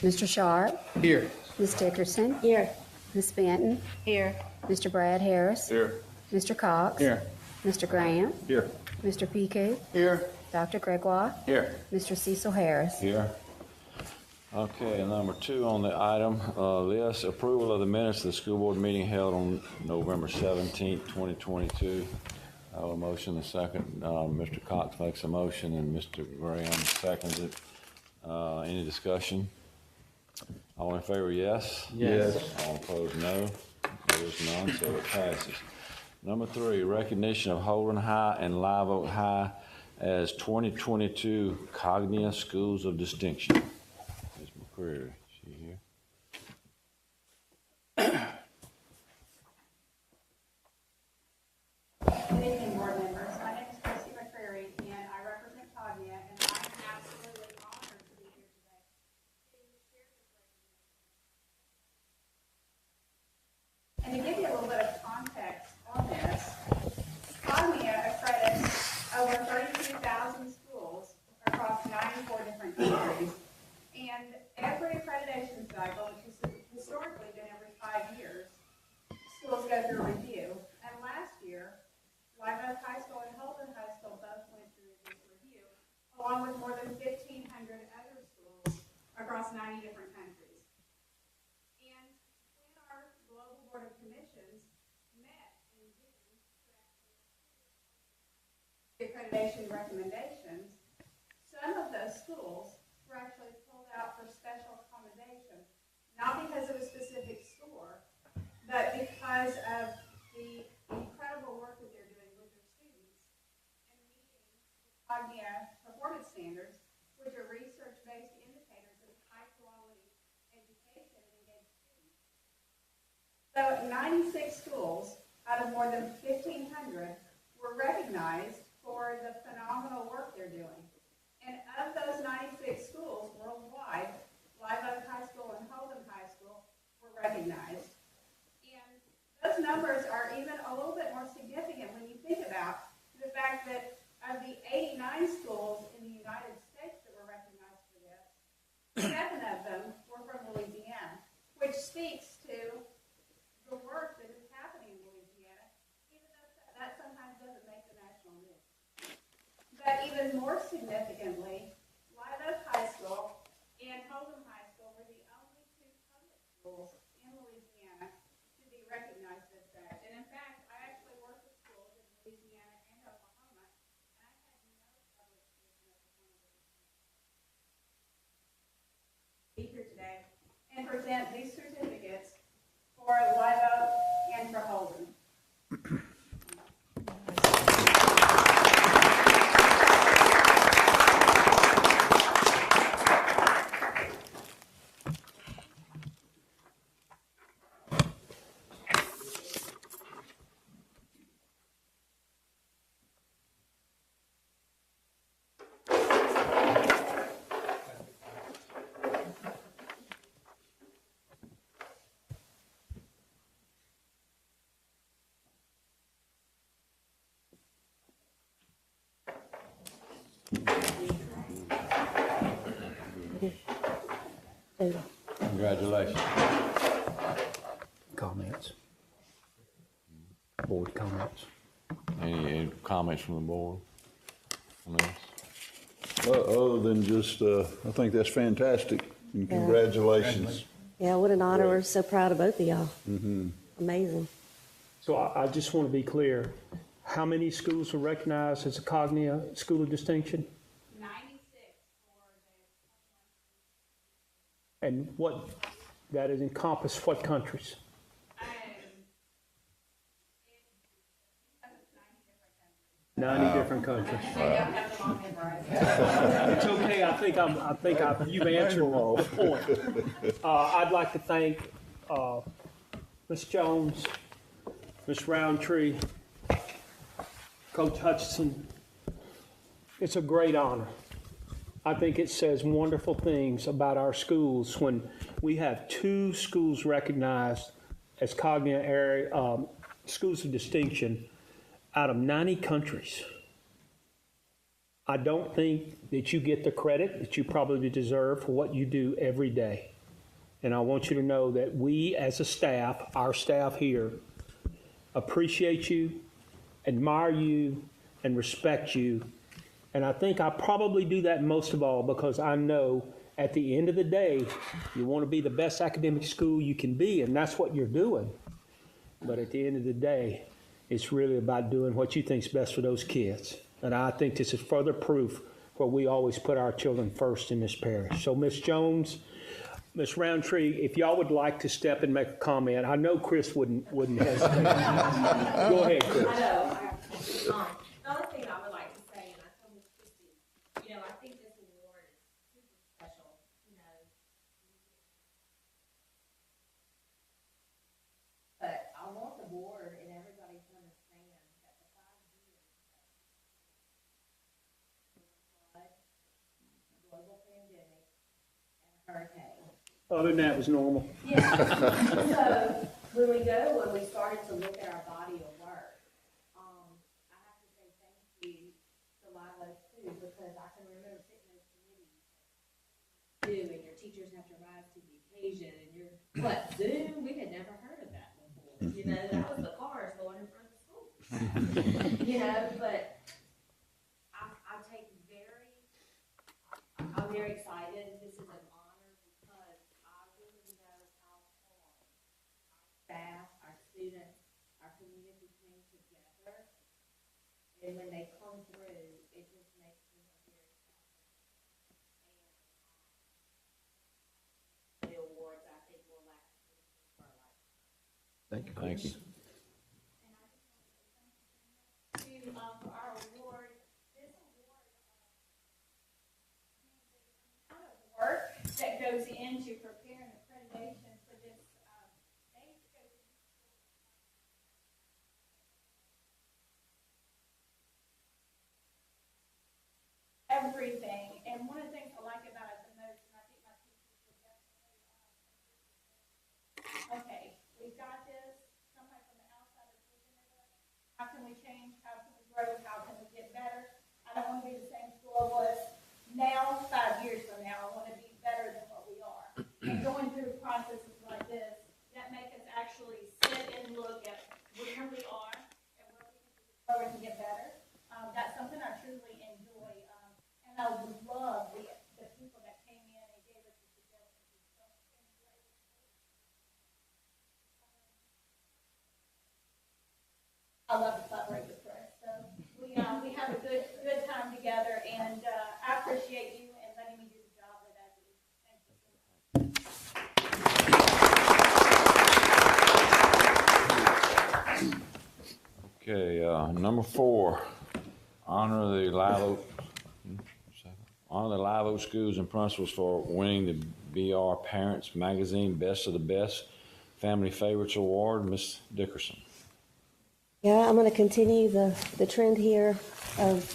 Mr. Sharp? Here. Ms. Dickerson? Here. Ms. Benton? Here. Mr. Brad Harris? Here. Mr. Cox? Here. Mr. Grant? Here. Mr. Piku? Here. Dr. Gregoire? Here. Mr. Cecil Harris? Here. Okay, number 2 on the item list, approval of the minutes of the school board meeting held on November 17th, 2022. I have a motion, a second. Mr. Cox makes a motion and Mr. Graham seconds it. Any discussion? All in favor, yes? Yes. All opposed, no. There is none, so it passes. Number 3, recognition of Holden High and Live Oak High as 2022 Cognia Schools of Distinction. Ms. McCreary, is she here? Good evening, board members. My name is Christy McCreary, and I represent Cognia, and I'm absolutely honored to be here today to share this recognition. And to give you a little bit of context on this, Cognia accredits over 32,000 schools across 94 different countries, and every accreditation cycle, which has historically been every 5 years, schools go through a review. And last year, Live Oak High School and Holden High School both went through this review, along with more than 1,500 other schools across 90 different countries. And when our Global Board of Commissions met in June to actually the accreditation recommendations, some of those schools were actually pulled out for special accommodation, not because of a specific score, but because of the incredible work that they're doing with their students and meeting the Cognia performance standards, which are research-based indicators of high-quality education and engaged students. So 96 schools out of more than 1,500 were recognized for the phenomenal work they're doing. And of those 96 schools worldwide, Live Oak High School and Holden High School were recognized. And those numbers are even a little bit more significant when you think about the fact that of the 89 schools in the United States that were recognized for this, 7 of them were from Louisiana, which speaks to the work that is happening in Louisiana, even though that sometimes doesn't make the national news. But even more significantly, Live Oak High School and Holden High School were the only 2 public schools in Louisiana to be recognized as such. And in fact, I actually work with schools in Louisiana and Oklahoma, and I've had no public schools in Oklahoma be here today and present these certificates for Live Oak and for Holden. Congratulations. Comments? Board comments? Any comments from the board on this? Other than just, I think that's fantastic, and congratulations. Yeah, what an honor. We're so proud of both of y'all. Amazing. So I just want to be clear, how many schools were recognized as a Cognia School of Distinction? 96 for the And what, that is encompass what countries? 90 different countries. I don't have them all memorized. It's okay, I think you've answered the point. I'd like to thank Ms. Jones, Ms. Roundtree, Coach Hutchinson. It's a great honor. I think it says wonderful things about our schools when we have 2 schools recognized as Cognia area schools of distinction out of 90 countries. I don't think that you get the credit that you probably deserve for what you do every day. And I want you to know that we as a staff, our staff here, appreciate you, admire you, and respect you. And I think I probably do that most of all because I know at the end of the day, you want to be the best academic school you can be, and that's what you're doing. But at the end of the day, it's really about doing what you think's best for those kids. And I think this is further proof where we always put our children first in this parish. So Ms. Jones, Ms. Roundtree, if y'all would like to step and make a comment, I know Chris wouldn't hesitate. Go ahead, Chris. I know. The other thing I would like to say, and I told Ms. Christie, I think this award is super special, But I want the board and everybody to understand that the 5 years flood, global pandemic, and a hurricane. Other than that, it was normal. Yeah. So when we started to look at our body of work, I have to say thank you to Live Oak too, because I can remember sitting in those committees too, and your teachers have to rise to the occasion, and you're, what, Zoom? We had never heard of that before. That was the cars going in front of the school. But I'm very excited. This is an honor because I really know how hard our staff, our students, our community came together. And when they come through, it just makes me very excited. And the awards, I think, will last for a lifetime. Thank you. And I just want to say thank you for our award. This award the amount of work that goes into preparing accreditation for this stage goes into everything. And one of the things I like about it the most, and I think my teachers would definitely okay, we've got this. Somebody from the outside is looking at us. How can we change? How can we grow? How can we get better? I don't want to be the same school I was now, 5 years from now. I want to be better than what we are. And going through processes like this that make us actually sit and look at where we are and where we can grow and get better. That's something I truly enjoy. And I would love the people that came in and gave us the suggestions. I love to collaborate with Chris. So we have a good time together, and I appreciate you and letting me do the job that I do. Thank you so much. Okay, number 4, honor the Live Oak schools and principals for winning the BR Parents Magazine Best of the Best Family Favorites Award. Ms. Dickerson. Yeah, I'm going to continue the trend here of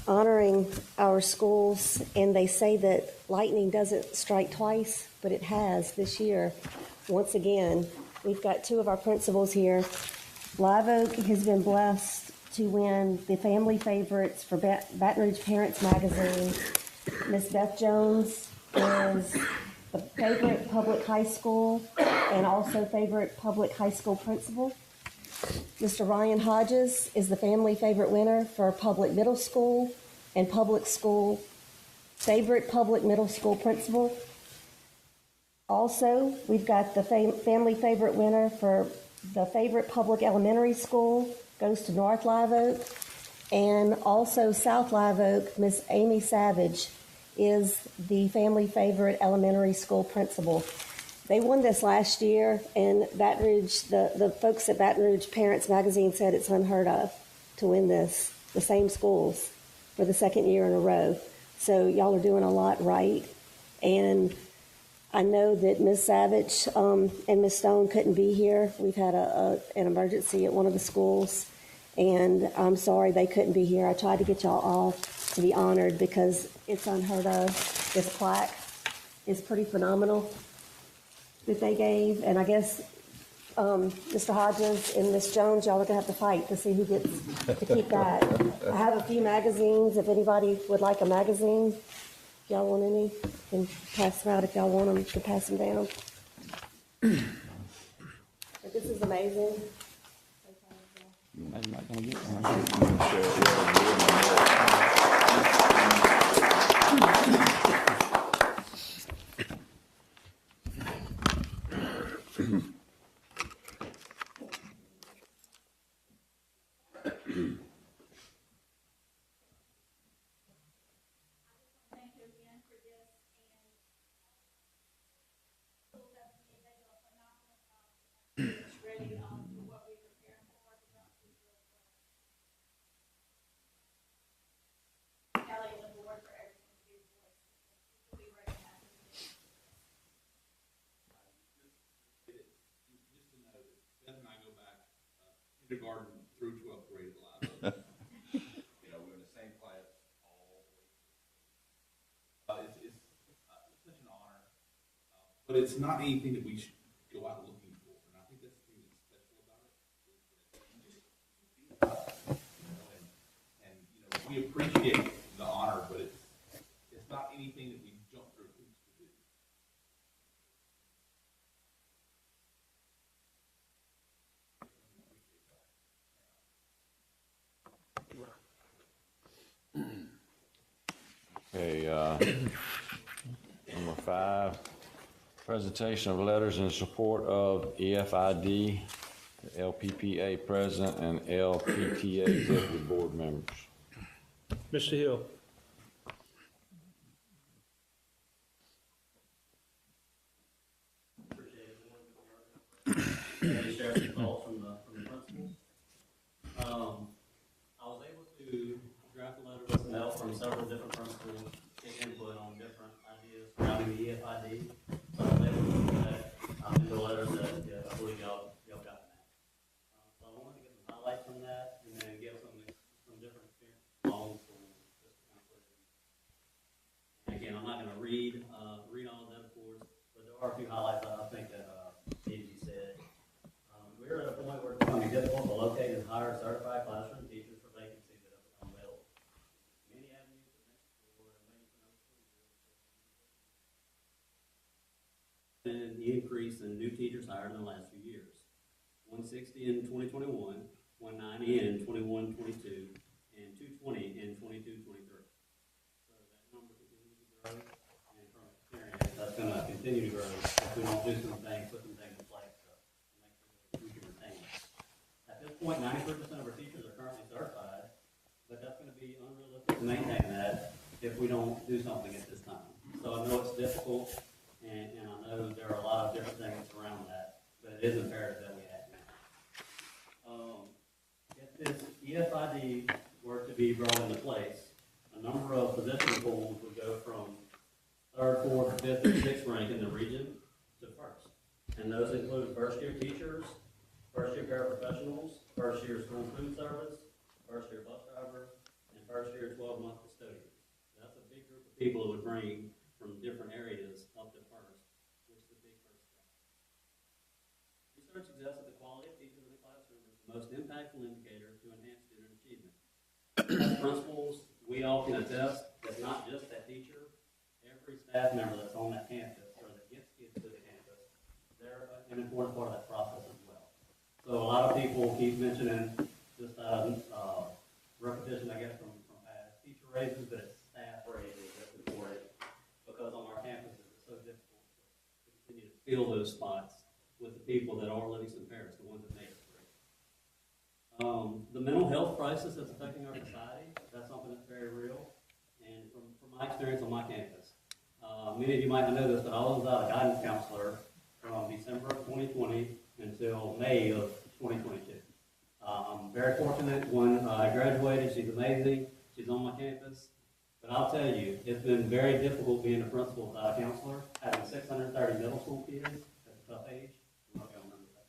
honoring our schools. And they say that lightning doesn't strike twice, but it has this year. Once again, we've got 2 of our principals here. Live Oak has been blessed to win the Family Favorites for Baton Rouge Parents Magazine. Miss Beth Jones is the favorite public high school and also favorite public high school principal. Mr. Ryan Hodges is the family favorite winner for public middle school and public school favorite public middle school principal. Also, we've got the family favorite winner for the favorite public elementary school goes to North Live Oak, and also South Live Oak, Miss Amy Savage is the family favorite elementary school principal. They won this last year, and Baton Rouge, the folks at Baton Rouge Parents Magazine said it's unheard of to win this, the same schools, for the 2nd year in a row. So y'all are doing a lot right. And I know that Ms. Savage and Ms. Stone couldn't be here. We've had an emergency at one of the schools, and I'm sorry they couldn't be here. I tried to get y'all all to be honored because it's unheard of. This plaque is pretty phenomenal that they gave, and I guess Mr. Hodges and Miss Jones, y'all are gonna have to fight to see who gets to keep that. I have a few magazines, if anybody would like a magazine, if y'all want any, can pass them out if y'all want them, you can pass them down. But this is amazing. I'm not gonna get one. Thank you again for this, and schools have they do a phenomenal job it's ready for what we prepare for. Kelly and the board for everything to do for us. We'll be recognized. Just to know that Beth and I go back kindergarten through 12th grade live. You know, we're in the same class all the way. It's such an honor, but it's not anything that we should go out looking for. And I think that's the thing that's special about it. Is that you just be and you know, we appreciate the honor, but it's not anything that we jump through hoops to do. Okay, number 5, presentation of letters in support of EFID, LPPA president, and LPTA executive board members. Mr. Hill. Maybe share some thoughts from the principals. I was able to draft a letter with some help from several different principals, get input on different ideas surrounding the EFID. So I was able to put that into a letter that I believe y'all got that. So I wanted to get some highlights from that and then give some different experiences along the school, just to kind of put it in. And again, I'm not going to read all of that, of course, but there are a few highlights that I think that need to be said. We're at a point where it's becoming difficult to locate and hire certified classroom teachers for vacancies that have become available. Many avenues have been explored and maybe for another school year. And the increase in new teachers hired in the last few years. 160 in 2021, 190 in 21-22, and 220 in 22-23. So that number continues to grow, and from experience, that's going to continue to grow if we don't do some things, put some things in place to make sure that we can retain them. At this point, 93% of our teachers are currently certified, but that's going to be unrealistic to maintain that if we don't do something at this time. So I know it's difficult, and I know there are a lot of different things around that, but it is imperative that we act now. If this EFID were to be brought into place, a number of position pools would go from 3rd, 4th, 5th, and 6th rank in the region to 1st. And those include first-year teachers, first-year paraprofessionals, first-year school food service, first-year bus drivers, and first-year 12-month custodians. That's a big group of people that would bring from different areas up to 1st, which is a big first step. Research suggests that the quality of teachers in the classroom is the most impactful indicator to enhance student achievement. As principals, we all can attest that not just that teacher, every staff member that's on that campus or that gets kids to the campus, they're an important part of that process as well. So a lot of people keep mentioning just repetition, I guess, from past teacher raises, but it's staff raises that's important because on our campuses it's so difficult to continue to fill those spots with the people that are living some parents, the ones that make it through. The mental health crisis that's affecting our society, that's something that's very real. And from my experience on my campus, many of you might not know this, but I was a guidance counselor from December of 2020 until May of 2022. I'm very fortunate when I graduated. She's amazing. She's on my campus. But I'll tell you, it's been very difficult being a principal without a counselor. Having 630 middle school kids, that's a tough age. I'm not going to remember that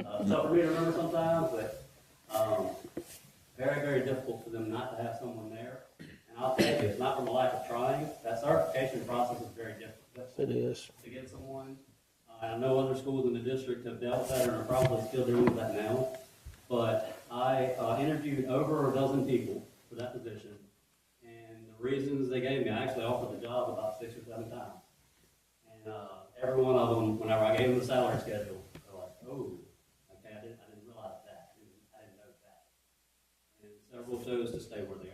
time. Tough for me to remember sometimes, but very, very difficult for them not to have someone there. And I'll tell you, it's not from a lack of trying. That certification process is very difficult. It is. To get someone, I know other schools in the district have dealt with that and are probably still dealing with that now. But I interviewed over a dozen people for that position. And the reasons they gave me, I actually offered the job about 6 or 7 times. And every one of them, whenever I gave them the salary schedule, they're like, oh, okay, I didn't realize that. I didn't know that. And several chose to stay where they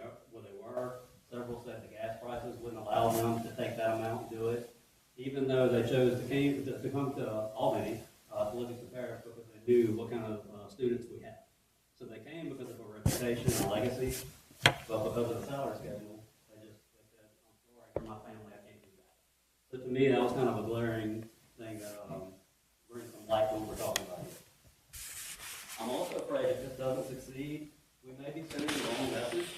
were. Several said the gas prices wouldn't allow them to take that amount and do it. Even though they chose to come to Albany, to Livingston Parish, because they knew what kind of students we had. So they came because of a reputation and legacy, but because of the salary schedule, they said, I'm sorry, for my family, I can't do that. So to me, that was kind of a glaring thing that brings some light when we're talking about it. I'm also afraid if this doesn't succeed, we may be sending the wrong message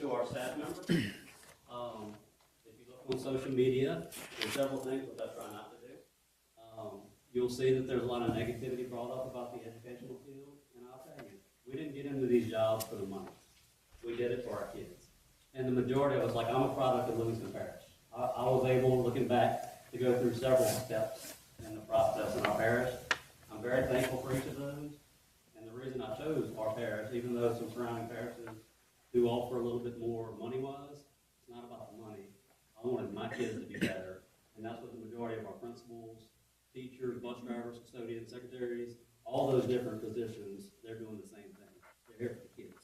to our staff members. If you look on social media, there's several things which I try not to do. You'll see that there's a lot of negativity brought up about the educational field, and I'll tell you, we didn't get into these jobs for the money. We did it for our kids. And the majority of us, like I'm a product of Livingston Parish. I was able, looking back, to go through several steps in the process in our parish. I'm very thankful for each of those. And the reason I chose our parish, even though some surrounding parishes do offer a little bit more money-wise, it's not about the money. I wanted my kids to be better. And that's what the majority of our principals, teachers, bus drivers, custodians, secretaries, all those different positions, they're doing the same thing. They're here for the kids.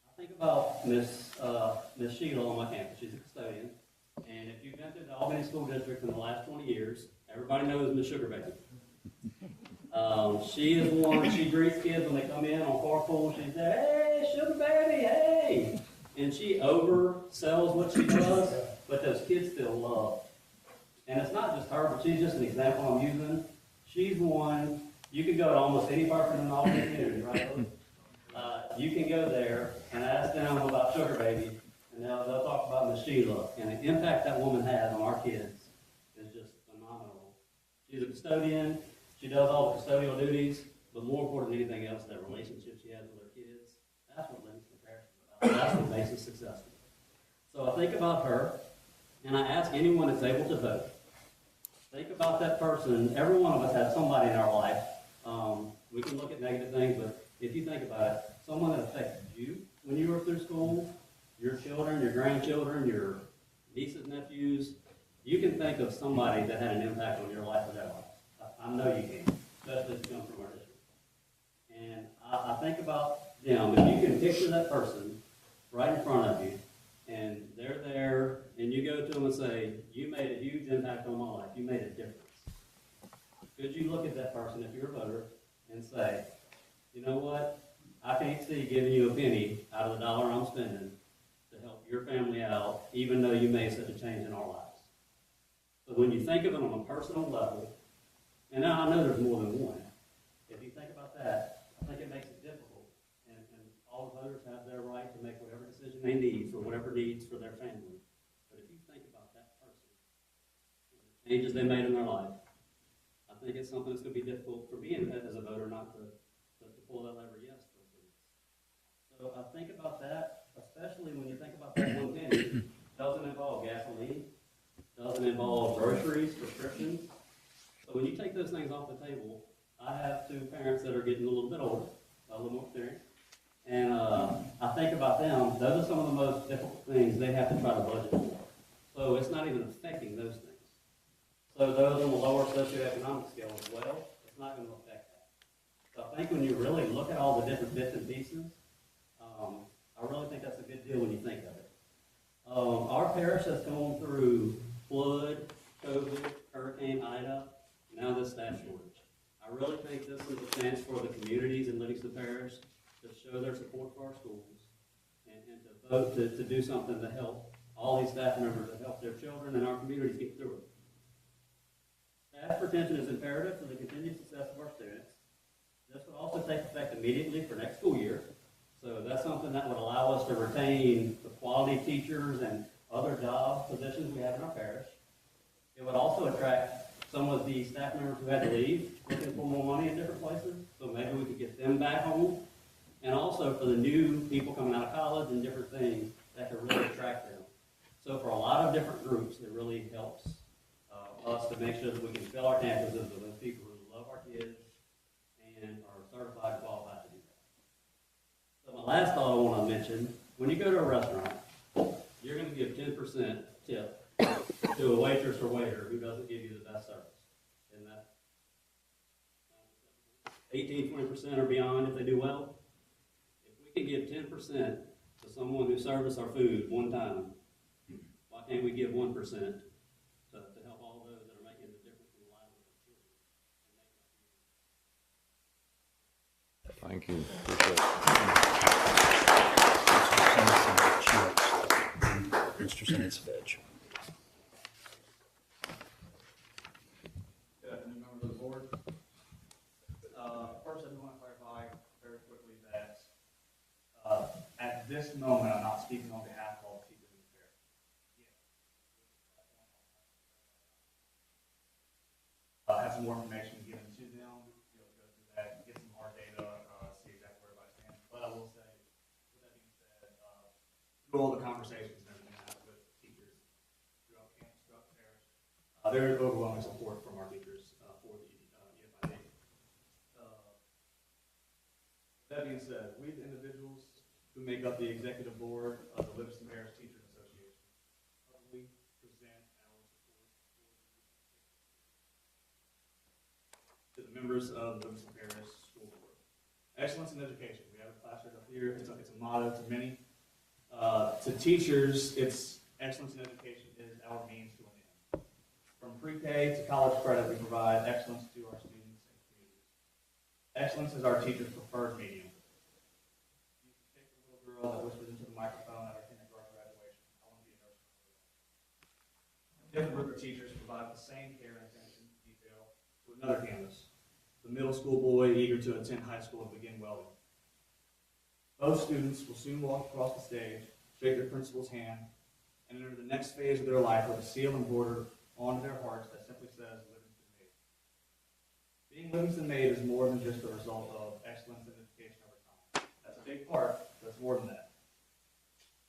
I think about Miss Sheila on my campus. She's a custodian. And if you've been through the Albany School District in the last 20 years, everybody knows Miss Sugar Baby. She is one, she greets kids when they come in on carpool. She's there, hey, Sugar Baby, hey. And she oversells what she does, but those kids still love. And it's not just her, but she's just an example I'm using. She's one, you can go to almost any person in the Albany community, right? You can go there and ask them about Sugar Baby, and they'll talk about Miss Sheila. And the impact that woman has on our kids is just phenomenal. She's a custodian. She does all the custodial duties, but more important than anything else, that relationship she has with her kids. That's what Livingston Parish is about. That's what makes us successful. So I think about her, and I ask anyone that's able to vote, think about that person. Every one of us has somebody in our life. We can look at negative things, but if you think about it, someone that affected you when you were through school, your children, your grandchildren, your nieces, nephews, you can think of somebody that had an impact on your life or their life. I know you can, especially if you come from our district. And I think about them. If you can picture that person right in front of you, and they're there, and you go to them and say, you made a huge impact on my life. You made a difference. Could you look at that person, if you're a voter, and say, you know what? I can't see giving you a penny out of the dollar I'm spending to help your family out, even though you made such a change in our lives. So when you think of it on a personal level, and now I know there's more than one, if you think about that, I think it makes it difficult. And all the voters have their right to make whatever decision they need for whatever needs for their family. But if you think about that person, and the changes they made in their life, I think it's something that's going to be difficult for me as a voter not to pull that lever yes for this. So I think about that, especially when you think about that one penny. Doesn't involve gasoline, doesn't involve groceries, prescriptions. So when you take those things off the table, I have 2 parents that are getting a little bit older, a little more experienced, and I think about them. Those are some of the most difficult things they have to try to budget for. So it's not even affecting those things. So those on the lower socioeconomic scale as well, it's not going to affect that. So I think when you really look at all the different bits and pieces, I really think that's a good deal when you think of it. Our parish has gone through flood, COVID, Hurricane Ida, now this staff shortage. I really think this is a chance for the communities in Livingston Parish to show their support for our schools and to vote to do something to help all these staff members, to help their children and our communities get through it. Staff retention is imperative for the continued success of our students. This would also take effect immediately for next school year. So that's something that would allow us to retain the quality teachers and other job positions we have in our parish. It would also attract some of the staff members who had to leave, looking for more money in different places. So maybe we could get them back home. And also for the new people coming out of college and different things that could really attract them. So for a lot of different groups, it really helps us to to make sure that we can fill our campuses with people who love our kids and are certified and qualified to do that. So my last thought I want to mention, when you go to a restaurant, you're going to give 10% tip to a waitress or waiter who doesn't give you the best service. And that 18-20% or beyond if they do well. If we can give 10% to someone who serves our food one time, why can't we give 1% to help all those that are making the difference in the lives of our children? Thank you. Appreciate it. Mr. Sansevich. Good afternoon, members of the board. First, I do want to clarify very quickly that at this moment, I'm not speaking on behalf of all the teachers in the fair. Have some more information given to them, be able to go through that, get some hard data, see exactly where everybody stands. But I will say, with that being said, through all the conversations and everything I have with teachers throughout campus, throughout the parish, there is overwhelming support from our teachers for the EFID. That being said, we the individuals who make up the executive board of the Livingston Parish Teachers Association publicly present our support to the members of the Livingston Parish School Board. Excellence in education. We have a placard up here. It's a motto to many. To teachers, it's excellence in education is our means to an end. From pre-K to college credit, we provide excellence to our students and communities. Excellence is our teacher's preferred medium. You can take the little girl that whispers into the microphone at our kindergarten graduation. I want to be a nurse. Different group of teachers provide the same care and attention to detail to another campus, the middle school boy eager to attend high school and begin welding. Both students will soon walk across the stage, shake their principal's hand, and enter the next phase of their life with a seal embroidered onto their hearts that simply says Livingston Made. Being Livingston Made is more than just the result of excellence in education over time. That's a big part, but it's more than that.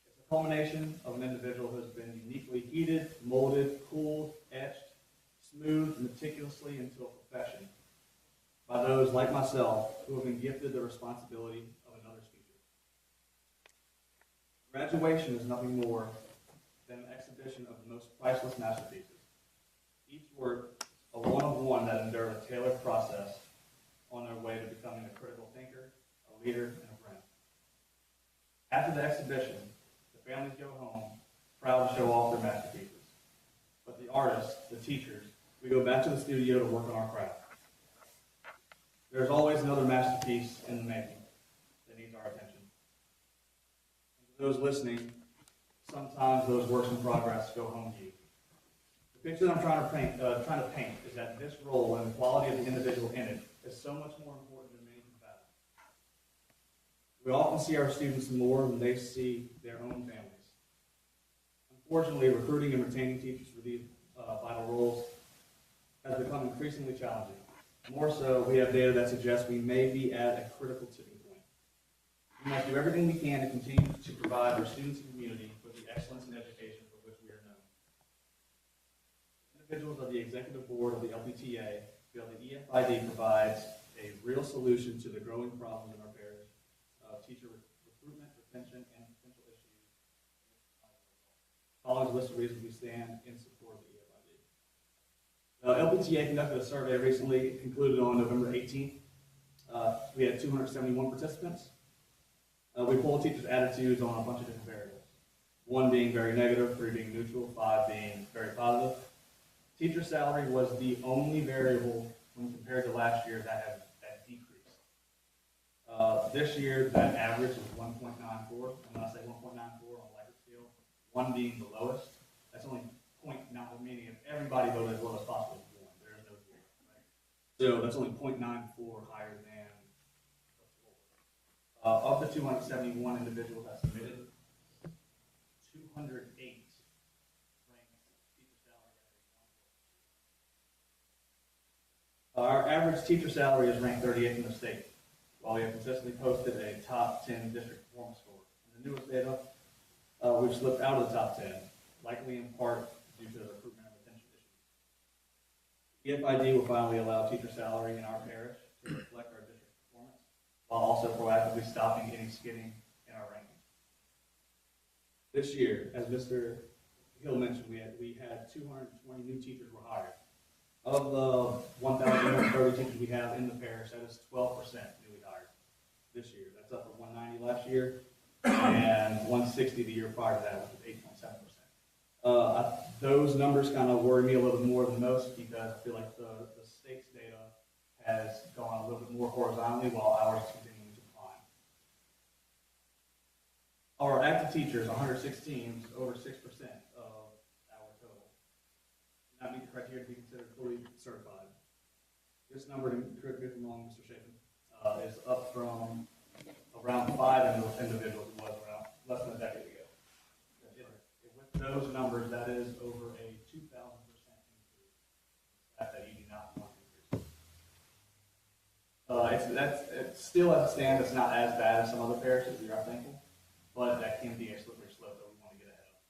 It's a culmination of an individual who has been uniquely heated, molded, cooled, etched, smoothed meticulously into a profession by those like myself who have been gifted the responsibility of another's future. Graduation is nothing more than an exhibition of the most priceless masterpieces. Each work a one-of-one that endured a tailored process on their way to becoming a critical thinker, a leader, and a friend. After the exhibition, the families go home proud to show off their masterpieces. But the artists, the teachers, we go back to the studio to work on our craft. There's always another masterpiece in the making that needs our attention. And to those listening, sometimes those works in progress go home to you. The picture that I'm trying to paint is that this role and the quality of the individual in it is so much more important than many can fathom. We often see our students more than they see their own families. Unfortunately, recruiting and retaining teachers for these vital roles has become increasingly challenging. More so, we have data that suggests we may be at a critical tipping point. We must do everything we can to continue to provide our students and community with the excellence in education for which we are known. Individuals of the executive board of the LPTA feel the EFID provides a real solution to the growing problems in our parish of teacher recruitment, retention, and potential issues. Following the list of reasons we stand in support of the EFID. LPTA conducted a survey recently, concluded on November 18th. We had 271 participants. We polled teachers' attitudes on a bunch of different variables. 1 being very negative, 3 being neutral, 5 being very positive. Teacher salary was the only variable when compared to last year that decreased. This year, that average was 1.94. And when I say 1.94 on a Likert scale, 1 being the lowest, that's only meaning if everybody voted as low as possible, there is no zero, right? So that's only 0.94 higher than the floor. Of the 271 individuals that submitted, 208 ranked teacher salary as a 1. Our average teacher salary is ranked 38th in the state, while we have consistently posted a top 10 district performance score. In the newest data, we've slipped out of the top 10, likely in part due to the recruitment and retention issues. The FID will finally allow teacher salary in our parish to reflect our district performance, while also proactively stopping any skidding in our rankings. This year, as Mr. Hill mentioned, we had 220 new teachers were hired. Of the 1,130 teachers we have in the parish, that is 12% newly hired this year. That's up from 190 last year and 160 the year prior to that, which was 8.7%. Those numbers kind of worry me a little bit more than most because I feel like the stakes data has gone a little bit more horizontally while ours is continuing to climb. Our active teachers, 116, is over 6% of our total. Do not meet the criteria to be considered fully certified. This number, correct me if I'm wrong, Mr. Chapin, is up from around 5 individuals it was around less than a decade ago. With those numbers, that is over a 2,000% increase. That you do not want to increase. It's still as it stands, it's not as bad as some other parishes, we are thankful, but that can be a slippery slope that we want to get ahead of.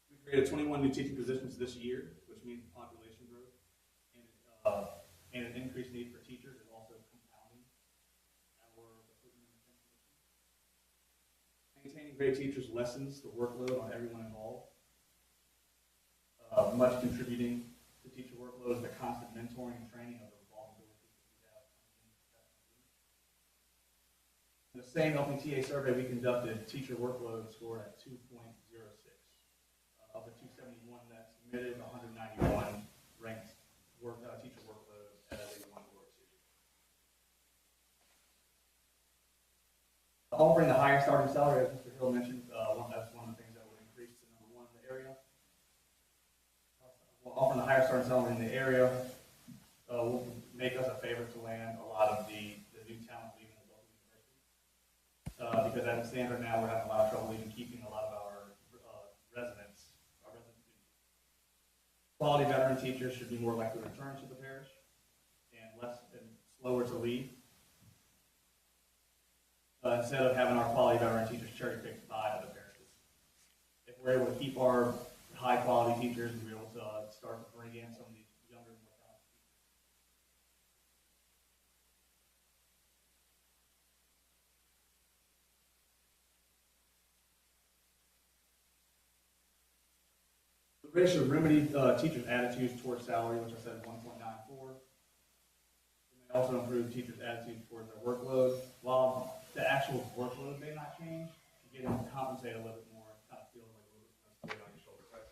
We created 21 new teaching positions this year, which means population growth and an increased need for teachers is also compounding our recruitment and retention issues. Maintaining great teachers lessens the workload on everyone involved. Much contributing to teacher workload is the constant mentoring and training of the revolving door teachers we have in the same LPTA survey we conducted, teacher workload scored at 2.06. Of the 271 that submitted, 191 ranked teacher workload as a 1 or 2. Offering the higher starting salary, as Mr. Hill mentioned, that's one of the things that would increase to number 1 in the area. Offering the higher starting salary in the area will make us a favorite to land a lot of the new talent leaving the local university. Because as it stands right now, we're having a lot of trouble even keeping a lot of our residents, our resident students. Quality veteran teachers should be more likely to return to the parish and slower to leave. Instead of having our quality veteran teachers cherry picked by other parishes. If we're able to keep our high quality teachers, we're able to start to bring in some of these younger, more talented teachers. The ratio of remedy teachers' attitudes towards salary, which I said is 1.94. It may also improve teachers' attitudes towards their workload. While the actual workload may not change, you get them compensated a little bit more. It kind of feels like a little bit less weight on your shoulder, right?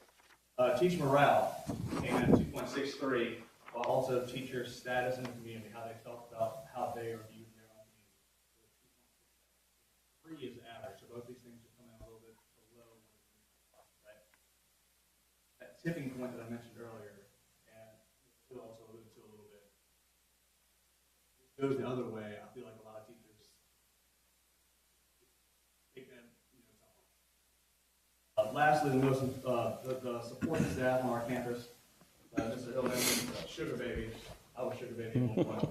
Teacher morale came in at 2.63, while also teacher status in the community, how they felt about how they are viewed in their own community. 3 is average, so both these things are coming in a little bit below, right? That tipping point that I mentioned earlier, and Phil also alluded to a little bit, this goes the other way. I feel like a lot of teachers take that, lastly, the support staff on our campus, Mr. Hill mentioned sugar baby. I was sugar baby at one point.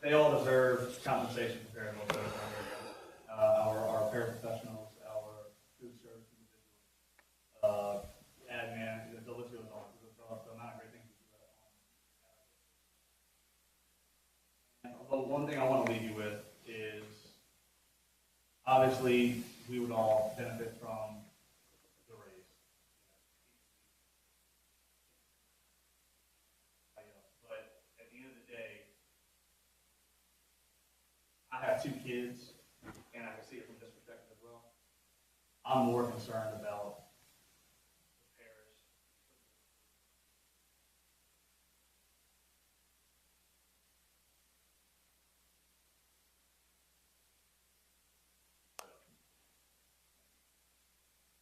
They all deserve compensation compared to those our paraprofessionals, our food service individuals, admin, the list goes on. The amount of great things we do on. One thing I want to leave you with is, obviously, we would all benefit from the raise. But at the end of the day, I have 2 kids, and I can see it from this perspective as well. I'm more concerned about the parish.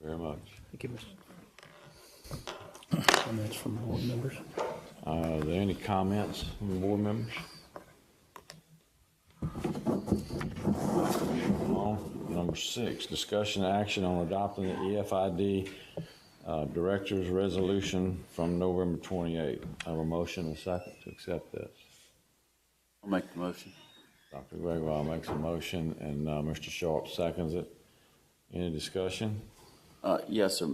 Very much. Thank you, Mr. Comments from board members? Are there any comments from board members? Number 6, discussion and action on adopting the EFID Director's Resolution from November 28th. I have a motion and a second to accept this. I'll make the motion. Dr. Gregoire makes a motion, and Mr. Sharp seconds it. Any discussion? Yes, sir.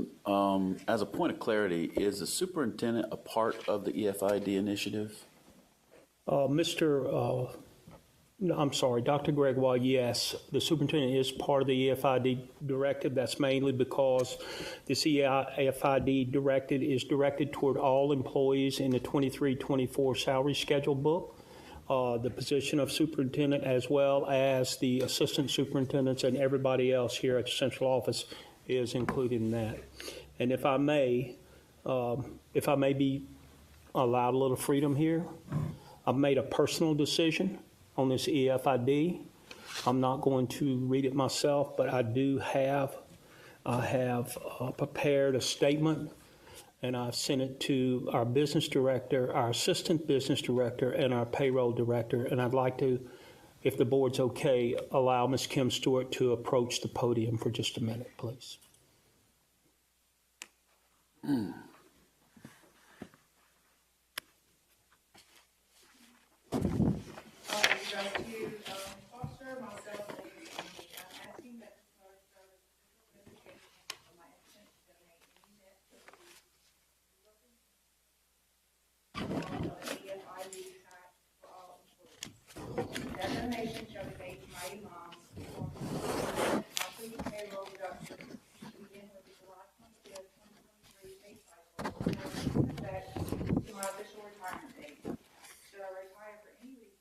As a point of clarity, is the superintendent a part of the EFID initiative? No, I'm sorry, Dr. Gregoire, yes, the superintendent is part of the EFID directive. That's mainly because this EFID directive is directed toward all employees in the 23-24 salary schedule book. The position of superintendent, as well as the assistant superintendents and everybody else here at the central office, is included in that. And if I may be allowed a little freedom here, I've made a personal decision on this EFID. I'm not going to read it myself, but I have prepared a statement, and I've sent it to our business director, our assistant business director, and our payroll director. And I'd like to, if the board's okay, allow Ms. Kim Stewart to approach the podium for just a minute, please. Foster, myself, and I'm asking that the Florida Service Education for my intent to donate any net proceeds of the EFID tax for all employees. That donation shall be made to my imams monthly payroll deduction begin with the July 25th, 2023 pay cycle, with effect to my official retirement date. Should I retire for any reason,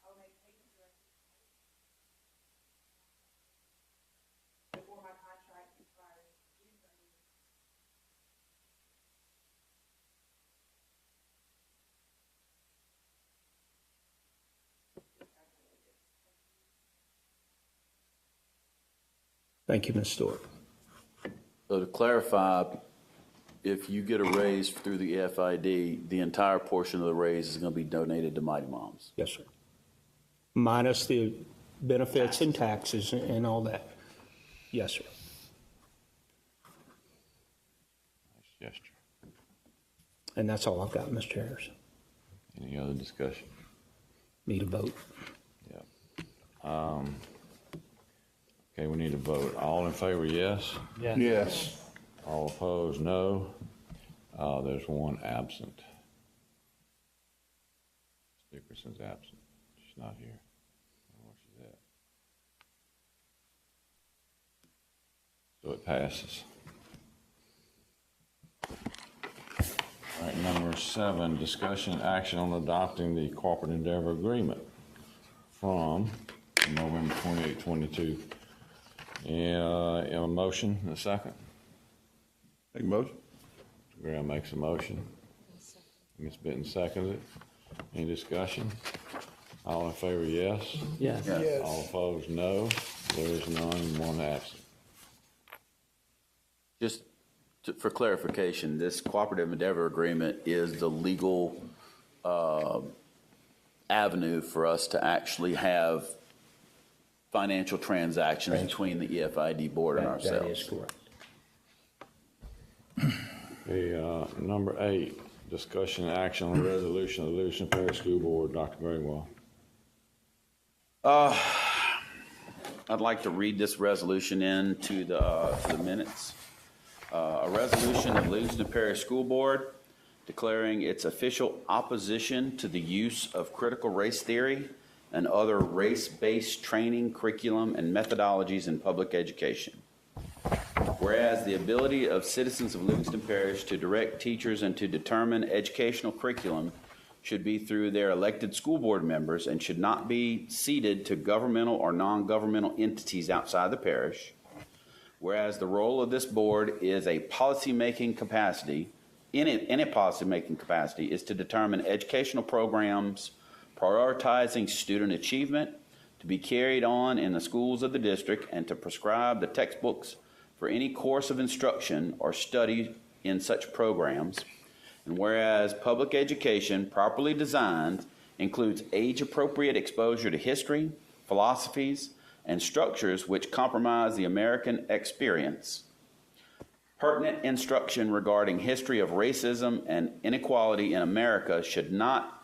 I'll make payment directly before my contract expires June 30th. Thank you, Ms. Stewart. So to clarify, if you get a raise through the EFID, the entire portion of the raise is going to be donated to Mighty Moms. Yes, sir. Minus the benefits and taxes and all that. Yes, sir. Nice gesture. And that's all I've got, Mr. Harris. Any other discussion? Need a vote. Yeah. Okay, we need a vote. All in favor, yes? Yes. All opposed, no. There's one absent. Dickerson's absent. She's not here. I don't know where she's at. So it passes. All right, number 7, discussion action on adopting the corporate endeavor agreement from November 28, 22. A motion and a second. Make a motion. Mr. Graham makes a motion. Ms. Benton seconds it. Any discussion? All in favor, yes? Yes. Yes. All opposed, no. There is none, one absent. Just for clarification, this cooperative endeavor agreement is the legal avenue for us to actually have financial transactions between the EFID board and ourselves. That is correct. Okay, number 8, discussion and action on the resolution of the Livingston Parish School Board. Dr. Greenwell. I'd like to read this resolution into the minutes. A resolution of Livingston Parish School Board declaring its official opposition to the use of critical race theory and other race-based training, curriculum, and methodologies in public education. Whereas the ability of citizens of Livingston Parish to direct teachers and to determine educational curriculum should be through their elected school board members and should not be ceded to governmental or non-governmental entities outside the parish. Whereas the role of this board is a policy-making capacity, in a policy-making capacity, is to determine educational programs prioritizing student achievement to be carried on in the schools of the district and to prescribe the textbooks for any course of instruction or study in such programs. And whereas public education properly designed includes age-appropriate exposure to history, philosophies, and structures which compromise the American experience, pertinent instruction regarding history of racism and inequality in America should not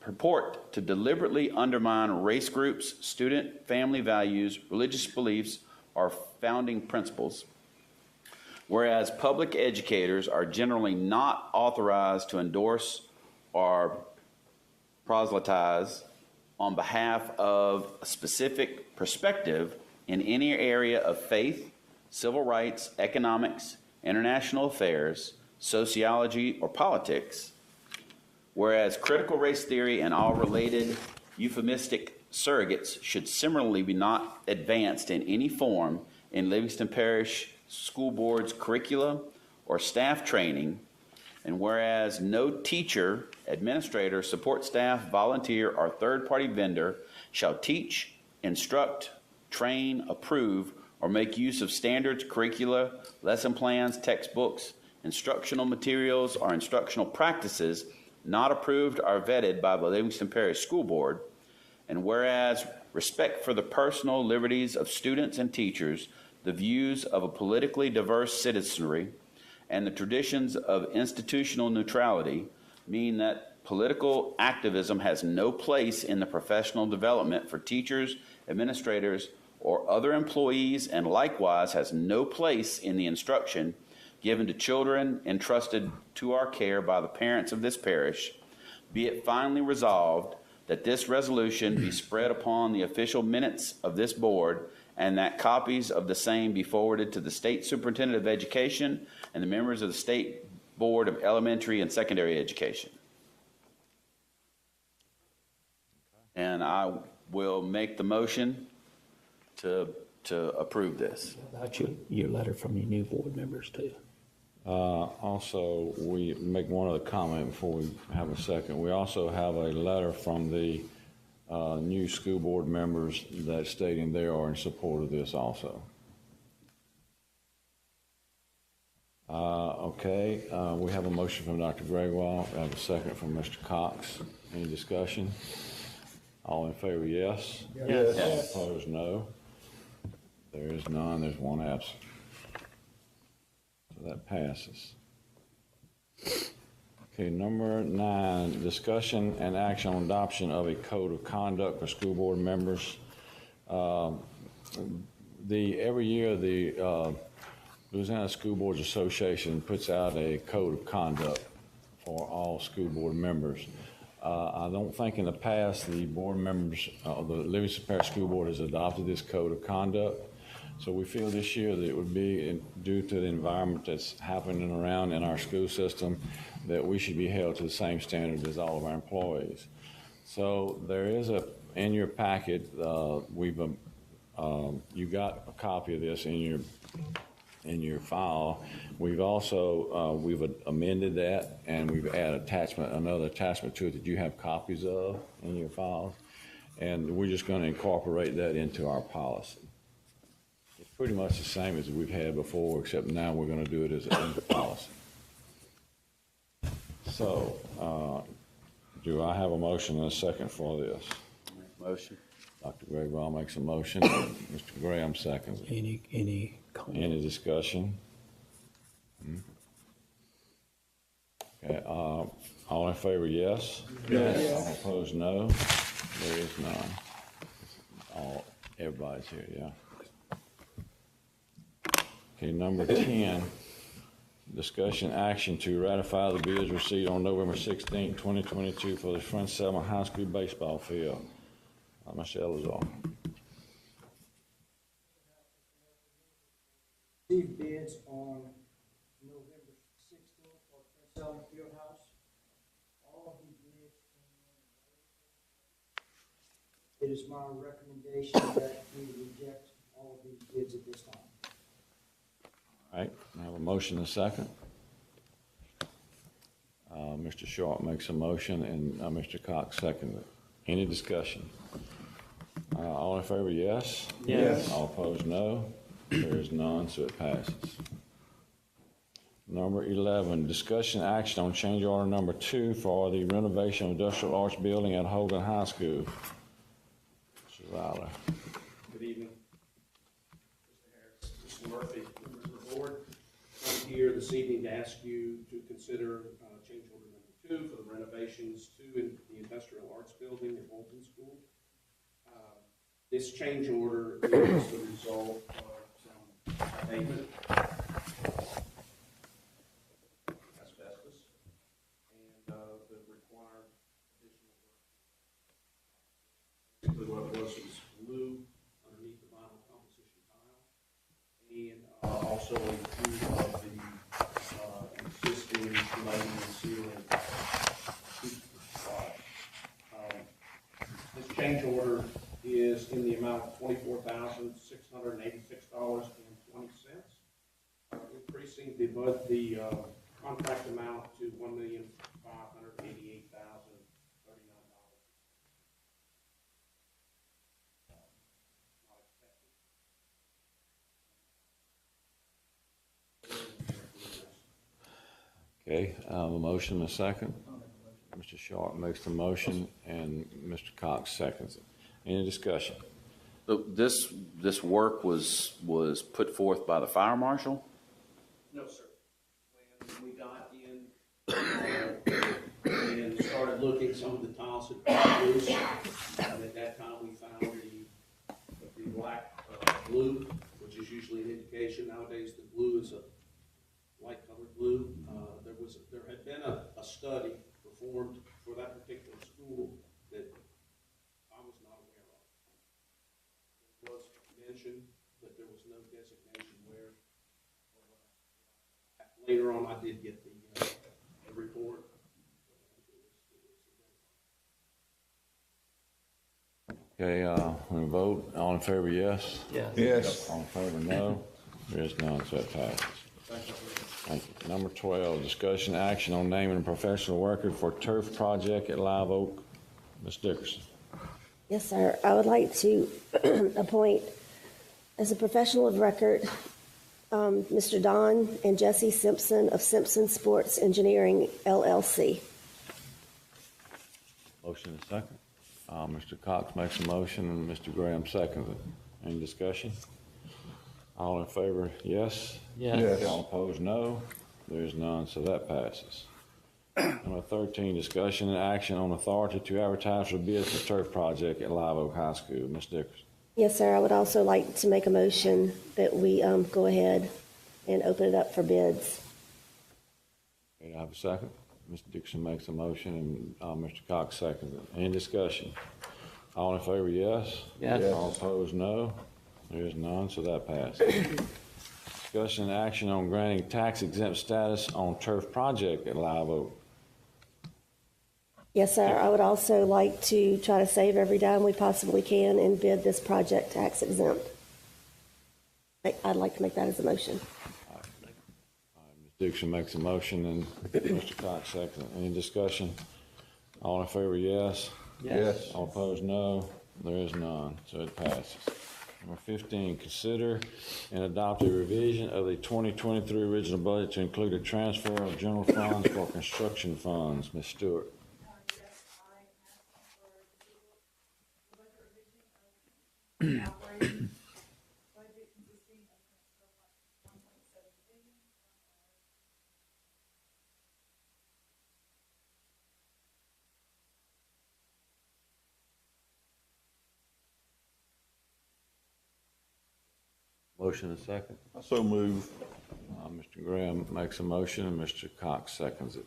purport to deliberately undermine race groups, student family values, religious beliefs, or founding principles. Whereas public educators are generally not authorized to endorse or proselytize on behalf of a specific perspective in any area of faith, civil rights, economics, international affairs, sociology, or politics. Whereas critical race theory and all related euphemistic surrogates should similarly be not advanced in any form in Livingston Parish School Board's curricula or staff training. And whereas no teacher, administrator, support staff, volunteer, or third-party vendor shall teach, instruct, train, approve, or make use of standards, curricula, lesson plans, textbooks, instructional materials, or instructional practices not approved or vetted by the Livingston Parish School Board. And whereas respect for the personal liberties of students and teachers, the views of a politically diverse citizenry, and the traditions of institutional neutrality mean that political activism has no place in the professional development for teachers, administrators, or other employees, and likewise has no place in the instruction given to children entrusted to our care by the parents of this parish. Be it finally resolved that this resolution be spread upon the official minutes of this board, and that copies of the same be forwarded to the State Superintendent of Education and the members of the State Board of Elementary and Secondary Education. And I will make the motion to approve this. About your letter from your new board members too. Also, we make one other comment before we have a second. We also have a letter from the new school board members that stating they are in support of this also. Okay, we have a motion from Dr. Gregoire. We have a second from Mr. Cox. Any discussion? All in favor, yes? Yes. All opposed, no. There is none. There's one absent. So that passes. Okay, number 9, discussion and action on adoption of a code of conduct for school board members. Every year the Louisiana School Boards Association puts out a code of conduct for all school board members. I don't think in the past the board members of the Livingston Parish School Board has adopted this code of conduct. So we feel this year that it would be due to the environment that's happening around in our school system that we should be held to the same standard as all of our employees. So there is in your packet, you got a copy of this in your file. We've also, we've amended that and we've added another attachment to it that you have copies of in your files. And we're just going to incorporate that into our policy. It's pretty much the same as we've had before, except now we're going to do it as a policy. So, do I have a motion and a second for this? Motion. Dr. Gregoire makes a motion. Mr. Graham seconds. Any comment? Any discussion? Okay, all in favor, yes? Yes. All opposed, no? There is none. Everybody's here, yeah. Okay, number 10, discussion action to ratify the bids received on November 16, 2022 for the Front Selma High School baseball field. Mr. Elizar. Received bids on November 16th for Selma Fieldhouse. All of the bids came in. It is my recommendation that we reject all of these bids at this time. All right, I have a motion and a second. Mr. Sharp makes a motion and Mr. Cox seconds it. Any discussion? All in favor, yes? Yes. All opposed, no? There is none, so it passes. Number 11, discussion action on change order number 2 for the renovation of industrial arts building at Hogan High School. Mr. Riley. Good evening. Mr. Harris, Mr. Murphy, members of the board. I'm here this evening to ask you to consider change order number 2. 2 for the renovations, 2 in the Industrial Arts Building at Bolton School. This change order is the result of some abatement, asbestos, and the required additional work. Basically what it was glue underneath the vinyl composition tile, and also a few of the existing lighting and ceiling pieces of supply. This change order is in the amount of $24,686.20, increasing the contract amount to $1,588,039. Okay, a motion and a second. Mr. Sharp makes the motion and Mr. Cox seconds it. Any discussion? So this work was put forth by the fire marshal? No, sir. When we got in and started looking, some of the tiles had gotten loose. And at that time, we found the black glue, which is usually an indication. Nowadays, the glue is a light colored glue. There had been a study performed for that particular school that I was not aware of. It was mentioned, but there was no designation where. Later on, I did get the report. Okay, we vote. All in favor, yes? Yes. Yes. All in favor, no? There is none, so it passes. Thank you. Number 12, discussion action on naming a professional worker for turf project at Live Oak. Ms. Dickerson. Yes, sir. I would like to appoint as a professional of record Mr. Don and Jesse Simpson of Simpson Sports Engineering, LLC. Motion is second. Mr. Cox makes a motion and Mr. Graham seconds it. Any discussion? All in favor, yes? Yes. All opposed, no. There is none, so that passes. Number 13, discussion and action on authority to advertise for bids for turf project at Live Oak High School. Ms. Dickerson. Yes, sir. I would also like to make a motion that we go ahead and open it up for bids. Okay, I have a second. Mr. Dixon makes a motion and Mr. Cox seconds it. Any discussion? All in favor, yes? Yes. All opposed, no. There is none, so that passes. Discussion and action on granting tax exempt status on turf project at Live Oak. Yes, sir. I would also like to try to save every dime we possibly can and bid this project tax exempt. I'd like to make that as a motion. All right, Ms. Dixon makes a motion and Mr. Cox seconds it. Any discussion? All in favor, yes? Yes. All opposed, no. There is none, so it passes. Number 15, consider and adopt a revision of the 2023 original budget to include a transfer of general funds for construction funds. Ms. Stewart. Motion and second. I so move. Mr. Graham makes a motion and Mr. Cox seconds it.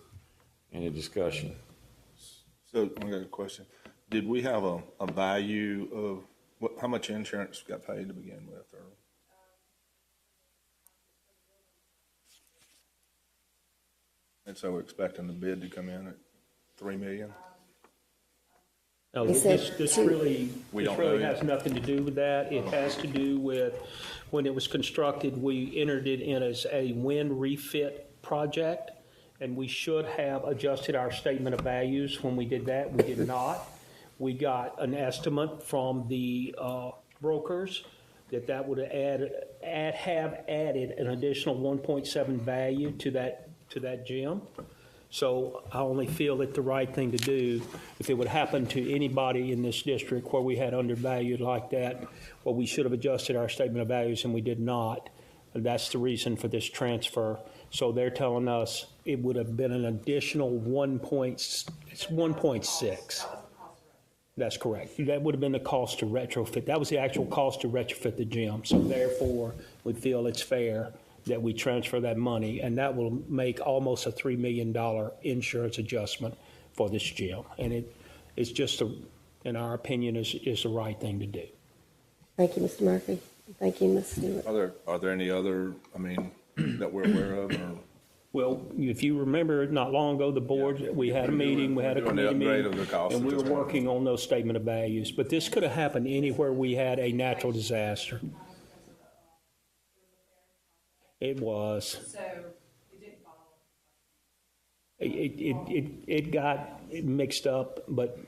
Any discussion? So I got a question. Did we have a value of how much insurance got paid to begin with? Or? And so we're expecting the bid to come in at $3 million? No, They said this two. really We don't know has yet. nothing to do with that. It has to do with when it was constructed, we entered it in as a wind refit project, and we should have adjusted our statement of values when we did that. We did not. We got an estimate from the brokers that would have added an additional 1.7 value to that gym. So I only feel that the right thing to do, if it would happen to anybody in this district where we had undervalued like that, well, we should have adjusted our statement of values and we did not. That's the reason for this transfer. So they're telling us it would have been an additional 1.6. That's correct. That would have been the cost to retrofit. That was the actual cost to retrofit the gym. So therefore, we feel it's fair that we transfer that money, and that will make almost a $3 million insurance adjustment for this gym. And it's just, in our opinion, is the right thing to do. Thank you, Mr. Murphy. Thank you, Ms. Stewart. Are there any other, that we're aware of? Or? Well, if you remember, not long ago, the board, we had a meeting, we had a committee meeting, and we were working on those statement of values. But this could have happened anywhere we had a natural disaster. It was. So it didn't follow. It got mixed up, but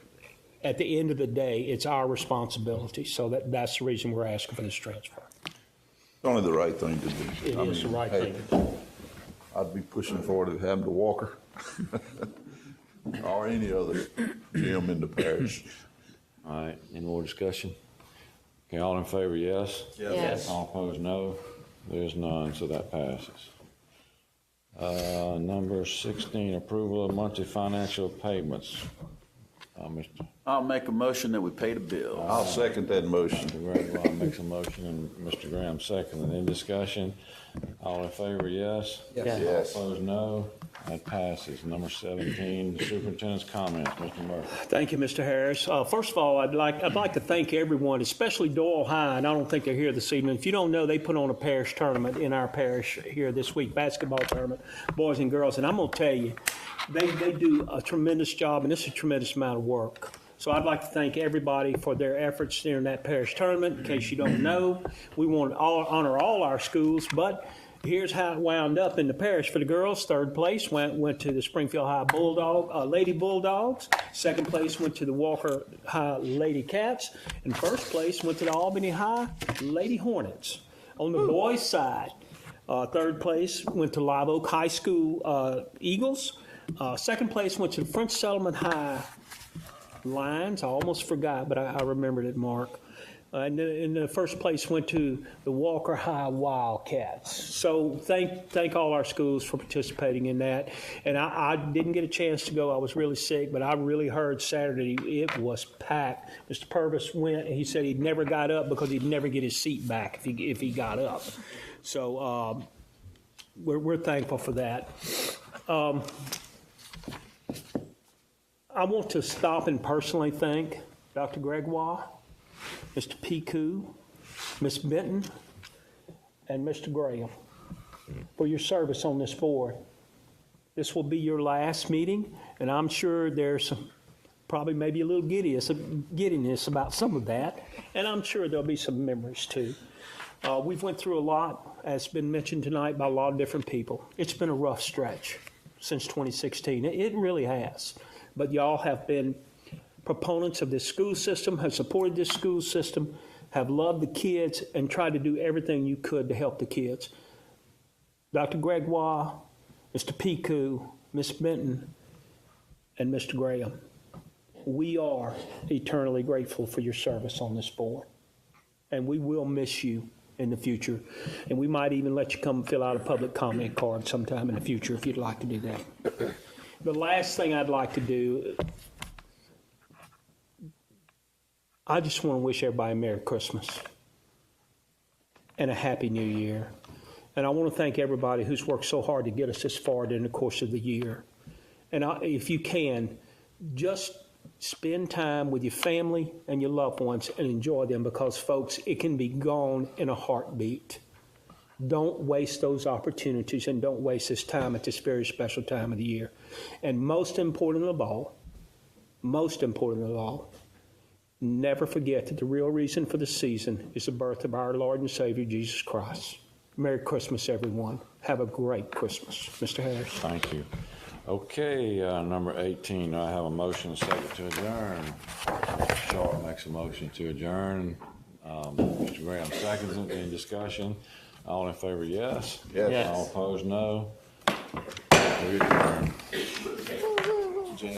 at the end of the day, it's our responsibility. So that's the reason we're asking for this transfer. It's only the right thing to do. It is the right thing to do. I'd be pushing forward to have the Walker or any other gym in the parish. All right, any more discussion? Okay, all in favor, yes? Yes. All opposed, no. There's none, so that passes. Number 16, approval of monthly financial payments. Mr. I'll make a motion that we pay the bill. I'll second that motion. Mr. Gregoire makes a motion and Mr. Graham second. Any discussion? All in favor, yes? Yes. All opposed, no. That passes. Number 17, the superintendent's comments. Mr. Murphy. Thank you, Mr. Harris. First of all, I'd like to thank everyone, especially Doyle High, and I don't think they're here this evening. If you don't know, they put on a parish tournament in our parish here this week, basketball tournament, boys and girls, and I'm going to tell you, they do a tremendous job, and it's a tremendous amount of work. So I'd like to thank everybody for their efforts during that parish tournament. In case you don't know, we want to honor all our schools, but here's how it wound up in the parish. For the girls, third place went to the Springfield High Lady Bulldogs. Second place went to the Walker High Lady Cats. And first place went to the Albany High Lady Hornets. On the boys' side, third place went to Live Oak High School Eagles. Second place went to the French Settlement High Lions. I almost forgot, but I remembered it, Mark. And the first place went to the Walker High Wildcats. So thank all our schools for participating in that. And I didn't get a chance to go. I was really sick, but I really heard Saturday it was packed. Mr. Purvis went, and he said he never got up because he'd never get his seat back if he got up. So we're thankful for that. I want to stop and personally thank Dr. Gregoire, Mr. Piku, Ms. Benton, and Mr. Graham for your service on this board. This will be your last meeting, and I'm sure there's probably maybe a little giddiness about some of that, and I'm sure there'll be some memories too. We've went through a lot, as been mentioned tonight by a lot of different people. It's been a rough stretch since 2016. It really has. But y'all have been proponents of this school system, have supported this school system, have loved the kids, and tried to do everything you could to help the kids. Dr. Gregoire, Mr. Piku, Ms. Benton, and Mr. Graham, we are eternally grateful for your service on this board. And we will miss you in the future. And we might even let you come fill out a public comment card sometime in the future if you'd like to do that. The last thing I'd like to do, I just want to wish everybody a Merry Christmas and a Happy New Year. And I want to thank everybody who's worked so hard to get us this far during the course of the year. And if you can, just spend time with your family and your loved ones and enjoy them because, folks, it can be gone in a heartbeat. Don't waste those opportunities and don't waste this time at this very special time of the year. And most important of all, never forget that the real reason for the season is the birth of our Lord and Savior, Jesus Christ. Merry Christmas, everyone. Have a great Christmas. Mr. Harris. Thank you. Okay, number 18, I have a motion and second to adjourn. Mr. Sharp makes a motion to adjourn. Mr. Graham seconds it. Any discussion? All in favor, yes? Yes. All opposed, no. We adjourn.